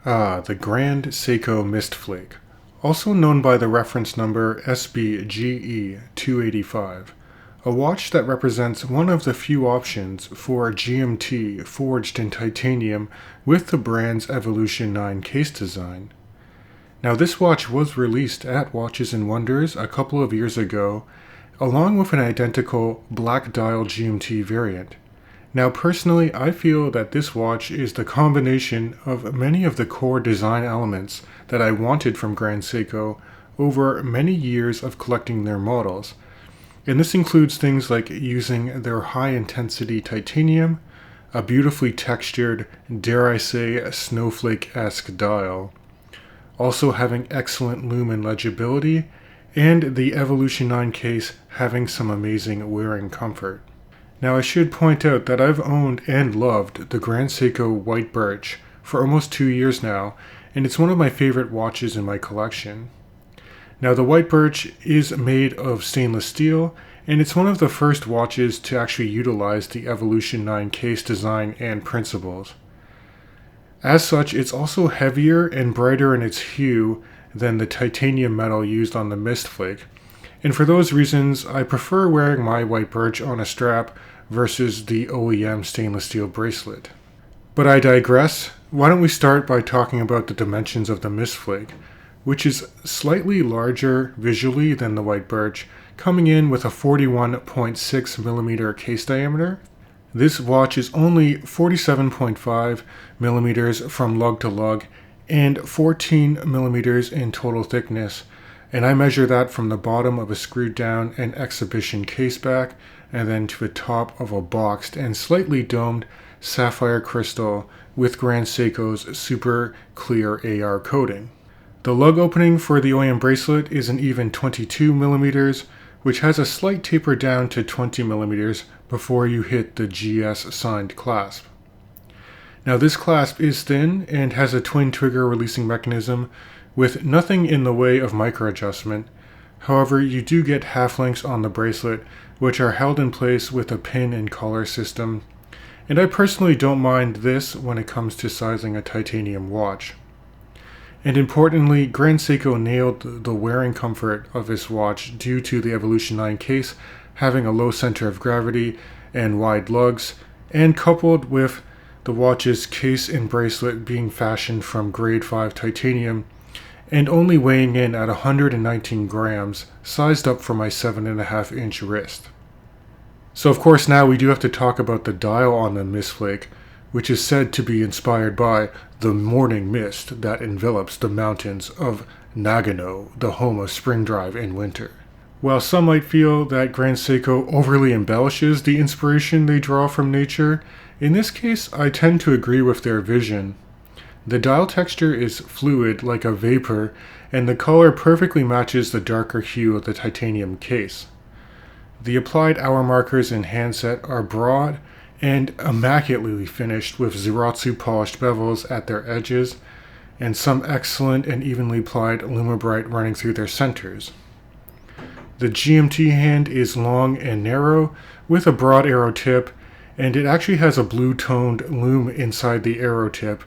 The Grand Seiko Mist Flake, also known by the reference number SBGE285, a watch that represents one of the few options for a GMT forged in titanium with the brand's Evolution 9 case design. Now, this watch was released at Watches and Wonders a couple of years ago, along with an identical black dial GMT variant. Now, personally, I feel that this watch is the combination of many of the core design elements that I wanted from Grand Seiko over many years of collecting their models. And this includes things like using their high-intensity titanium, a beautifully textured, dare I say, snowflake-esque dial, also having excellent lumen legibility, and the Evolution 9 case having some amazing wearing comfort. Now, I should point out that I've owned and loved the Grand Seiko White Birch for almost 2 years now, and it's one of my favorite watches in my collection. Now, the White Birch is made of stainless steel, and it's one of the first watches to actually utilize the Evolution 9 case design and principles. As such, it's also heavier and brighter in its hue than the titanium metal used on the Mist Flake, and for those reasons, I prefer wearing my White Birch on a strap versus the OEM stainless steel bracelet. But I digress. Why don't we start by talking about the dimensions of the Mist Flake, which is slightly larger visually than the White Birch, coming in with a 41.6mm case diameter. This watch is only 47.5mm from lug to lug and 14mm in total thickness, and I measure that from the bottom of a screwed down and exhibition case back and then to the top of a boxed and slightly domed sapphire crystal with Grand Seiko's super clear AR coating. The lug opening for the OEM bracelet is an even 22mm, which has a slight taper down to 20mm before you hit the GS signed clasp. Now, this clasp is thin and has a twin trigger releasing mechanism with nothing in the way of micro adjustment. However, you do get half links on the bracelet, which are held in place with a pin and collar system, and I personally don't mind this when it comes to sizing a titanium watch. And importantly, Grand Seiko nailed the wearing comfort of this watch due to the Evolution 9 case having a low center of gravity and wide lugs, and coupled with the watch's case and bracelet being fashioned from grade 5 titanium and only weighing in at 119 grams, sized up for my 7.5-inch wrist. So of course now we do have to talk about the dial on the Mist Flake, which is said to be inspired by the morning mist that envelops the mountains of Nagano, the home of spring drive in winter. While some might feel that Grand Seiko overly embellishes the inspiration they draw from nature, in this case I tend to agree with their vision. The dial texture is fluid like a vapor, and the color perfectly matches the darker hue of the titanium case. The applied hour markers and handset are broad and immaculately finished with Zaratsu polished bevels at their edges, and some excellent and evenly applied Lumibrite running through their centers. The GMT hand is long and narrow with a broad arrow tip, and it actually has a blue-toned lume inside the arrow tip,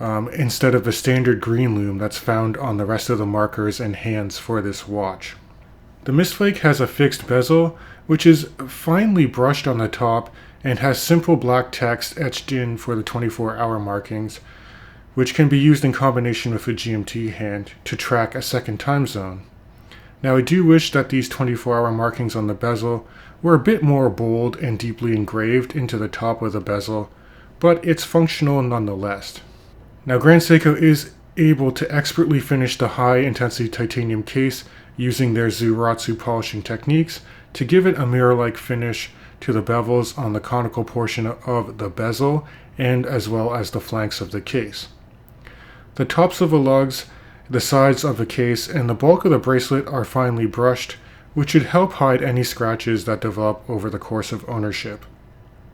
instead of the standard green lume that's found on the rest of the markers and hands for this watch. The Mist Flake has a fixed bezel, which is finely brushed on the top and has simple black text etched in for the 24-hour markings, which can be used in combination with a GMT hand to track a second time zone. Now, I do wish that these 24-hour markings on the bezel were a bit more bold and deeply engraved into the top of the bezel, but it's functional nonetheless. Now, Grand Seiko is able to expertly finish the high-intensity titanium case using their Zaratsu polishing techniques to give it a mirror-like finish to the bevels on the conical portion of the bezel and as well as the flanks of the case. The tops of the lugs, the sides of the case, and the bulk of the bracelet are finely brushed, which should help hide any scratches that develop over the course of ownership.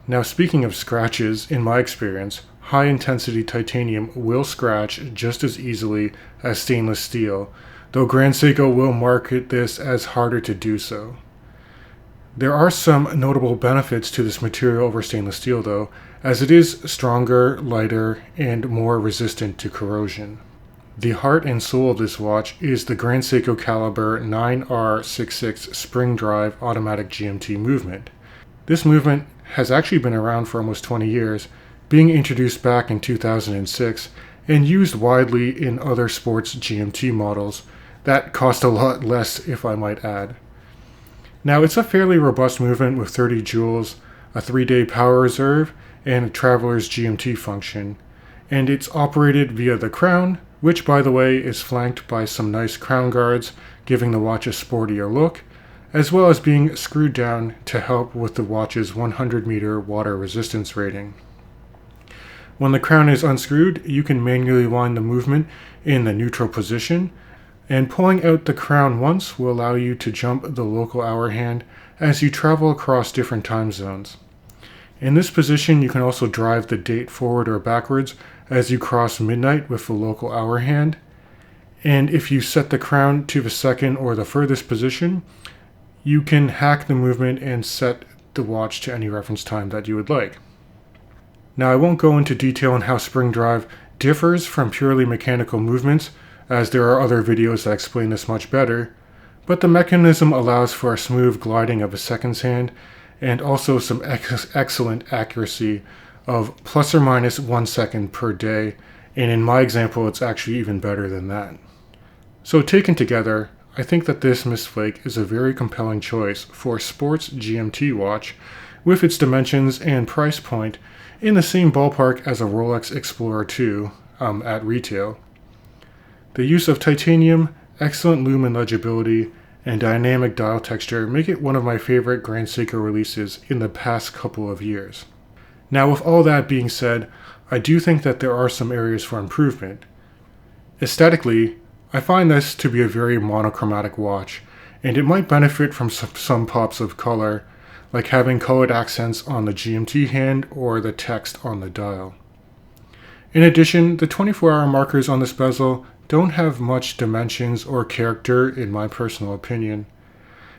Now, speaking of scratches, in my experience, high-intensity titanium will scratch just as easily as stainless steel, though Grand Seiko will market this as harder to do so. There are some notable benefits to this material over stainless steel though, as it is stronger, lighter, and more resistant to corrosion. The heart and soul of this watch is the Grand Seiko caliber 9R66 spring drive automatic GMT movement. This movement has actually been around for almost 20 years, being introduced back in 2006 and used widely in other sports GMT models that cost a lot less, if I might add. Now, it's a fairly robust movement with 30 joules, a 3-day power reserve, and a traveler's GMT function, and it's operated via the crown, which by the way is flanked by some nice crown guards, giving the watch a sportier look, as well as being screwed down to help with the watch's 100-meter water resistance rating. When the crown is unscrewed, you can manually wind the movement in the neutral position, and pulling out the crown once will allow you to jump the local hour hand as you travel across different time zones. In this position, you can also drive the date forward or backwards as you cross midnight with the local hour hand. And if you set the crown to the second or the furthest position, you can hack the movement and set the watch to any reference time that you would like. Now, I won't go into detail on how spring drive differs from purely mechanical movements, as there are other videos that explain this much better, but the mechanism allows for a smooth gliding of a seconds hand and also some excellent accuracy of plus or minus 1 second per day, and in my example it's actually even better than that. So taken together, I think that this Mist Flake is a very compelling choice for a sports GMT watch with its dimensions and price point in the same ballpark as a Rolex Explorer 2 at retail. The use of titanium, excellent lumen legibility, and dynamic dial texture make it one of my favorite Grand Seiko releases in the past couple of years. Now, with all that being said, I do think that there are some areas for improvement. Aesthetically, I find this to be a very monochromatic watch, and it might benefit from some pops of color, like having colored accents on the GMT hand or the text on the dial. In addition, the 24-hour markers on this bezel don't have much dimensions or character in my personal opinion.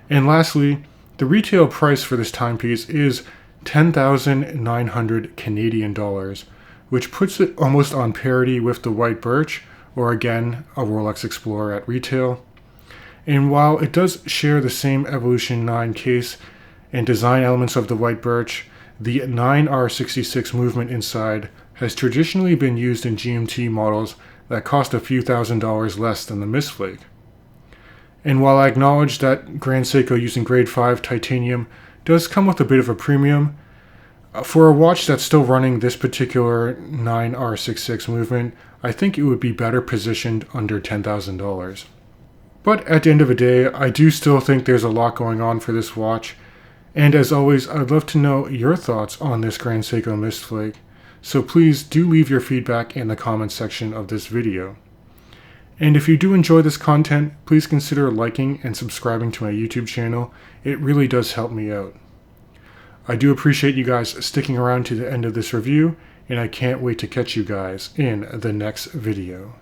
And lastly, the retail price for this timepiece is 10,900 Canadian dollars, which puts it almost on parity with the White Birch, or again, a Rolex Explorer at retail. And while it does share the same Evolution 9 case and design elements of the White Birch, the 9R66 movement inside has traditionally been used in GMT models that cost a few $1,000s less than the Mist Flake. And while I acknowledge that Grand Seiko using grade 5 titanium does come with a bit of a premium, for a watch that's still running this particular 9R66 movement, I think it would be better positioned under $10,000. But at the end of the day, I do still think there's a lot going on for this watch, and as always, I'd love to know your thoughts on this Grand Seiko Mist Flake. So please do leave your feedback in the comments section of this video. And if you do enjoy this content, please consider liking and subscribing to my YouTube channel. It really does help me out. I do appreciate you guys sticking around to the end of this review, and I can't wait to catch you guys in the next video.